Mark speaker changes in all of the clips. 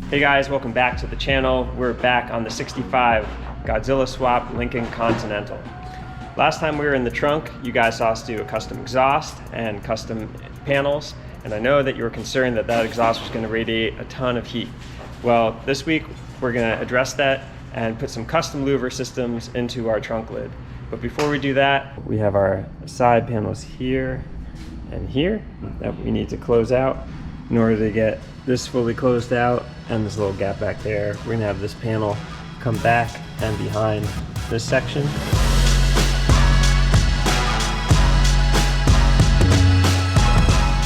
Speaker 1: Hey guys, welcome back to the channel. We're back on the 65 Godzilla swap Lincoln Continental. Last time we were in the trunk, you guys saw us do a custom exhaust and custom panels, and I know that you were concerned that that exhaust was going to radiate a ton of heat. Well, this week we're going to address that and put some custom louver systems into our trunk lid. But before we do that, we have our side panels here and here that we need to close out. In order to get this fully closed out and this little gap back there, we're gonna have this panel come back and behind this section.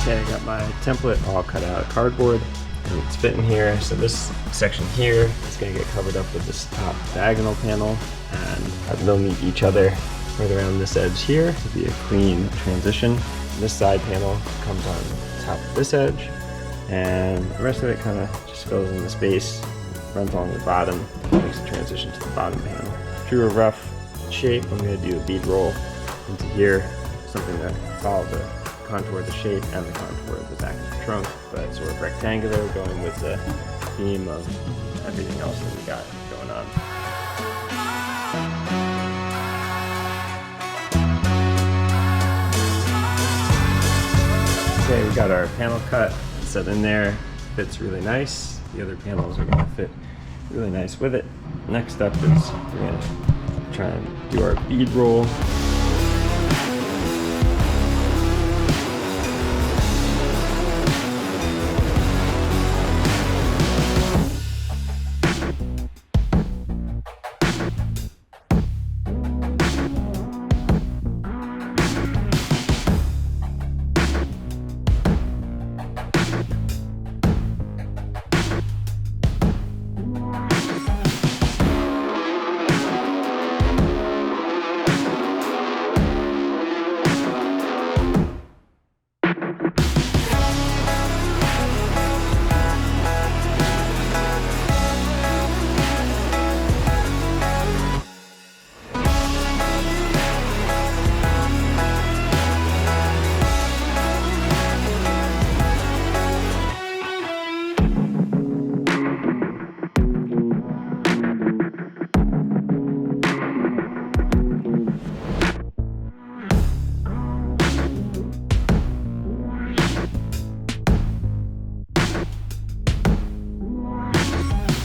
Speaker 1: Okay, I got my template all cut out of cardboard and it's fitting here. So this section here is gonna get covered up with this top diagonal panel, and they'll meet each other right around this edge here to be a clean transition. This side panel comes on top of this edge, and the rest of it kind of just fills in the space, runs along the bottom, makes a transition to the bottom panel. Drew a rough shape. I'm going to do a bead roll into here, something to follow the contour of the shape and the contour of the back of the trunk, but sort of rectangular, going with the theme of everything else that we got going on. Okay, we got our panel cut set in there, fits really nice. The other panels are gonna fit really nice with it. Next up is we're gonna try and do our bead roll.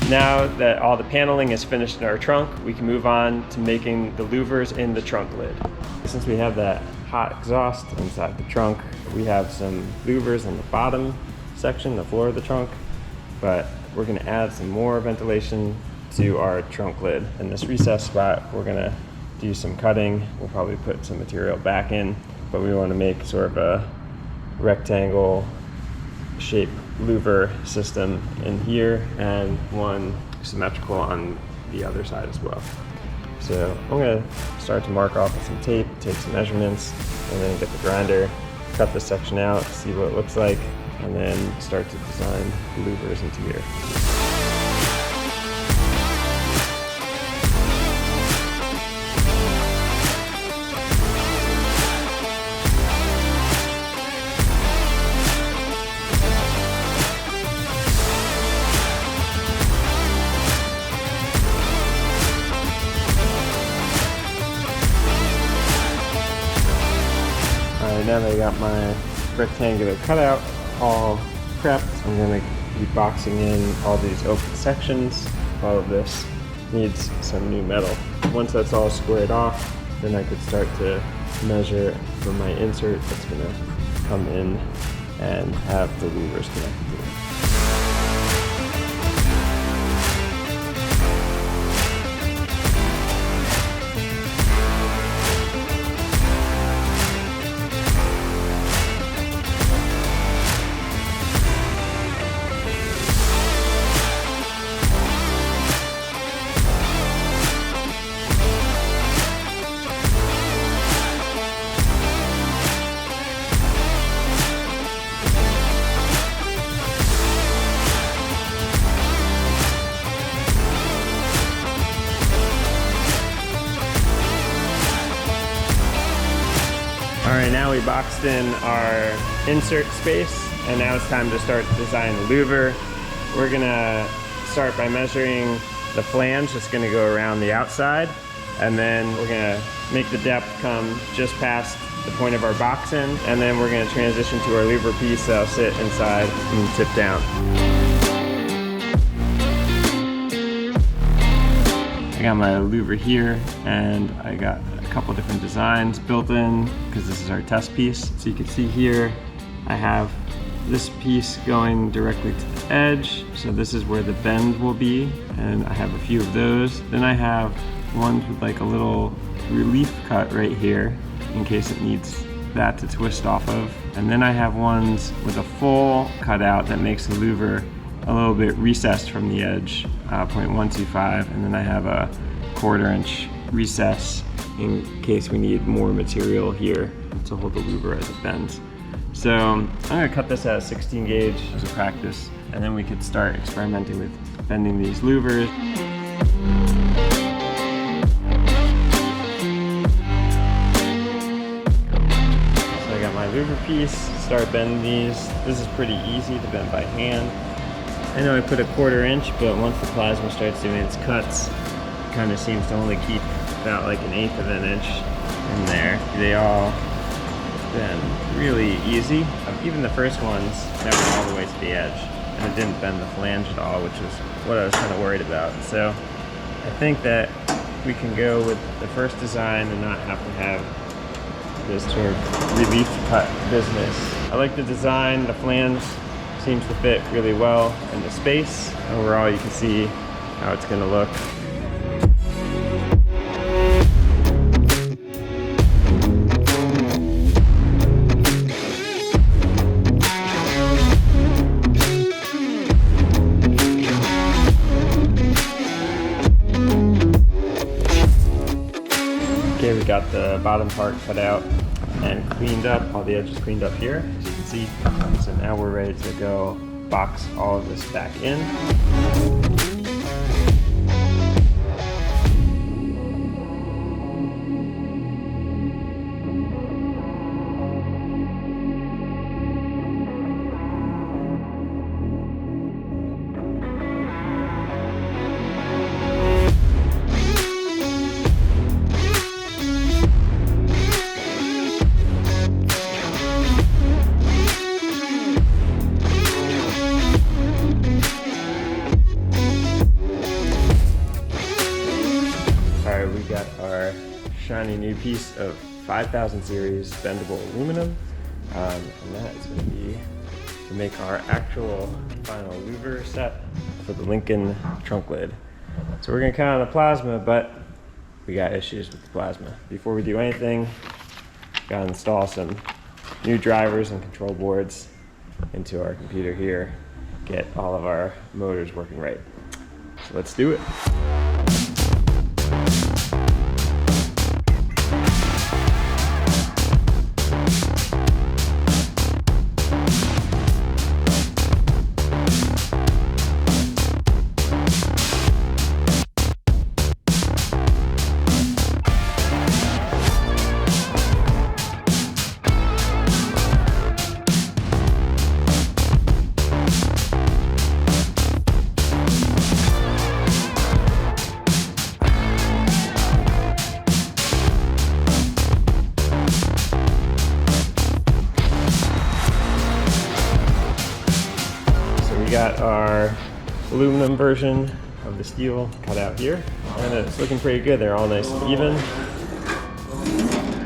Speaker 1: Now that all the paneling is finished in our trunk, we can move on to making the louvers in the trunk lid. Since we have that hot exhaust inside the trunk, we have some louvers on the bottom section, the floor of the trunk, but we're gonna add some more ventilation to our trunk lid. In this recess spot, we're gonna do some cutting. We'll probably put some material back in, but we wanna make sort of a rectangle shape louver system in here and one symmetrical on the other side as well. So I'm going to start to mark off with some tape, take some measurements, and then get the grinder, cut this section out, see what it looks like, and then start to design the louvers into here. Now that I got my rectangular cutout all prepped, I'm going to be boxing in all these open sections. All of this needs some new metal. Once that's all squared off, then I could start to measure for my insert that's going to come in and have the louvers connected to it. Alright, now we boxed in our insert space, and now it's time to start designing the louver. We're gonna start by measuring the flange that's gonna go around the outside, and then we're gonna make the depth come just past the point of our box end, and then we're gonna transition to our louver piece that'll sit inside and tip down. I got my louver here, and I got a couple different designs built in because this is our test piece. So you can see here, I have this piece going directly to the edge, so this is where the bend will be, and I have a few of those. Then I have ones with like a little relief cut right here in case it needs that to twist off of. And then I have ones with a full cutout that makes the louver a little bit recessed from the edge, 0.125, and then I have a 1/4 inch recess in case we need more material here to hold the louver as it bends. So I'm gonna cut this at a 16 gauge as a practice, and then we could start experimenting with bending these louvers. So I got my louver piece, start bending these. This is pretty easy to bend by hand. I know I put a 1/4 inch, but once the plasma starts doing its cuts, it kind of seems to only keep about like 1/8 of an inch in there. They all been really easy. Even the first ones never went all the way to the edge, and it didn't bend the flange at all, which was what I was kind of worried about. So I think that we can go with the first design and not have to have this sort of relief cut business. I like the design. The flange seems to fit really well in the space. Overall, you can see how it's going to look. Okay, we got the bottom part cut out and cleaned up, all the edges cleaned up here, as you can see. So now we're ready to go box all of this back in. We got our shiny new piece of 5000 series bendable aluminum, and that is going to be to make our actual final louver set for the Lincoln trunk lid. So we're going to count on the plasma, but we got issues with the plasma. Before we do anything, got to install some new drivers and control boards into our computer here, get all of our motors working right. So let's do it. We got our aluminum version of the steel cut out here, and it's looking pretty good. They're all nice and even.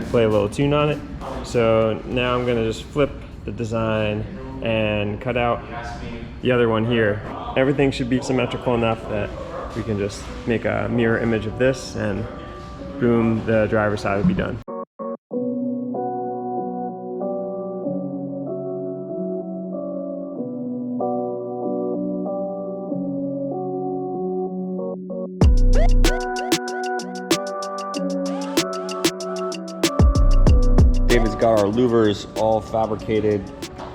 Speaker 1: Play a little tune on it. So now I'm gonna just flip the design and cut out the other one here. Everything should be symmetrical enough that we can just make a mirror image of this, and boom, the driver's side will be done.
Speaker 2: David's got our louvers all fabricated.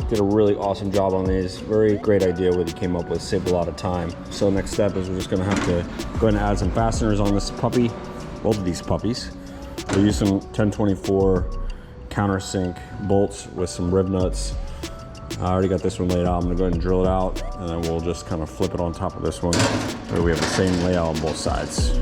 Speaker 2: Did a really awesome job on these. Very great idea what he came up with, saved a lot of time. So next step is we're just gonna have to go ahead and add some fasteners on this puppy, both of these puppies. We'll use some 1024 countersink bolts with some rib nuts I already got this one laid out. I'm gonna go ahead and drill it out, and then we'll just kind of flip it on top of this one, where we have the same layout on both sides.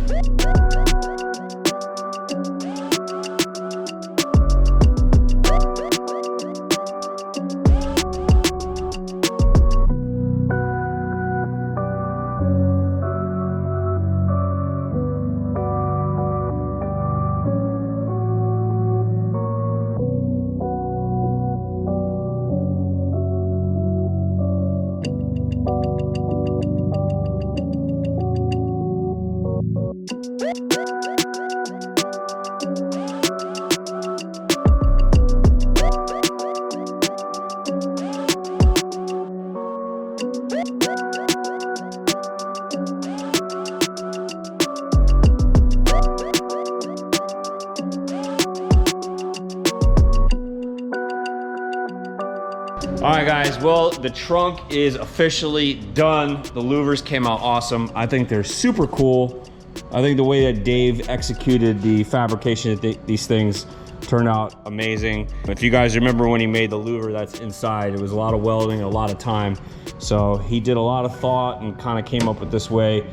Speaker 2: All right, guys, well, the trunk is officially done. The louvers came out awesome. I think they're super cool. I think the way that Dave executed the fabrication of these things turned out amazing. If you guys remember when he made the louver that's inside, it was a lot of welding, a lot of time. So he did a lot of thought and kind of came up with this way.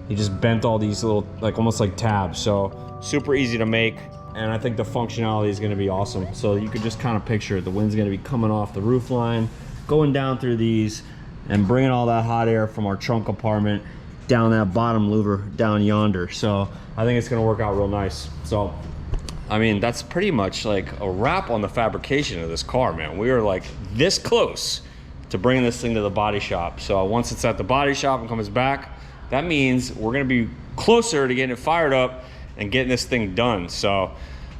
Speaker 2: He just bent all these little, like almost like tabs. So super easy to make. And I think the functionality is gonna be awesome. So you could just kind of picture it. The wind's gonna be coming off the roof line, going down through these, and bringing all that hot air from our trunk compartment down that bottom louver down yonder. So I think it's gonna work out real nice. So, I mean, that's pretty much like a wrap on the fabrication of this car, man. We are like this close to bringing this thing to the body shop. So once it's at the body shop and comes back, that means we're gonna be closer to getting it fired up and getting this thing done. So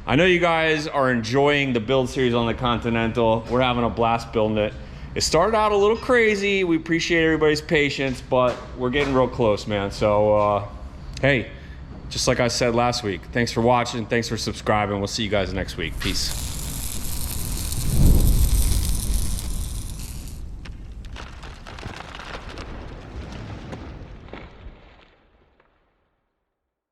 Speaker 2: I know you guys are enjoying the build series on the Continental. We're having a blast building it. It started out a little crazy. We appreciate everybody's patience, but we're getting real close, man. So hey, just like I said last week, thanks for watching, thanks for subscribing. We'll see you guys next week. Peace.